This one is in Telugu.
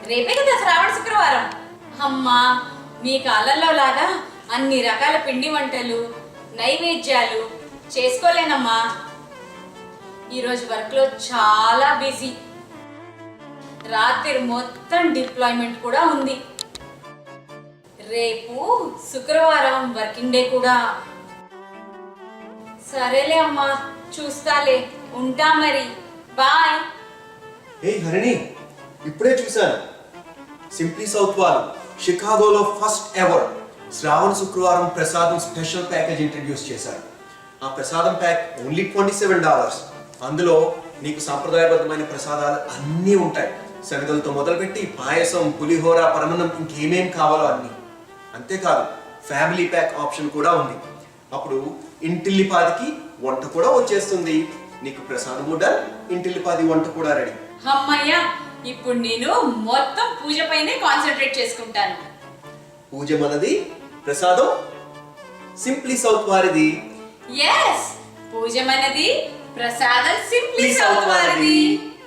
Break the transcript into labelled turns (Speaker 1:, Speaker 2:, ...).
Speaker 1: రేపే కదా శ్రావణ శుక్రవారం. అమ్మా, మీ కాలంలో లాగా అన్ని రకాల పిండి వంటలు నైవేద్యాలు చేసుకోలేనమ్మా. ఈరోజు వర్క్లో చాలా బిజీ. రాత్రి మొత్తం డిప్లాయ్మెంట్ కూడా ఉంది. రేపు శుక్రవారం వర్కింగ్ డే కూడా. సరేలే అమ్మా, చూస్తాలే. ఉంటా మరి. బాయ్.
Speaker 2: ఏ హరిణి, ఇప్పుడే చూశాను. సింప్లీ సౌత్ వాళ్ళు షికాగోలో ఫస్ట్ ఎవర్ శ్రావణ శుక్రవారం ప్రసాదం స్పెషల్ ప్యాకేజ్ ఇంట్రడ్యూస్ చేశారు. ఆ ప్రసాదం ప్యాక్ ఓన్లీ $27. అందులో నీకు సాంప్రదాయబద్ధమైన ప్రసాదాలు అన్నీ ఉంటాయి. శనగలతో మొదలుపెట్టి పాయసం, పులిహోర, పరమన్నం, ఇంకేమేం కావాలో అన్నీ. అంతేకాదు ఫ్యామిలీ ప్యాక్ ఆప్షన్ కూడా ఉంది. అప్పుడు ఇంటిల్లిపాదికి వంట కూడా వచ్చేస్తుంది. నీకు ప్రసాదం కూడా, ఇంటిల్లిపాది వంట కూడా రెడీ.
Speaker 1: అమ్మయ్యా, ఇప్పుడు నేను మొత్తం పూజ పైనే కాన్సన్ట్రేట్ చేసుకుంటాను.
Speaker 2: పూజ మనది, ప్రసాదం సింప్లీ సౌత్ వారిది.
Speaker 1: ఎస్, పూజ మనది, ప్రసాదం సింప్లీ సౌత్ వారిది.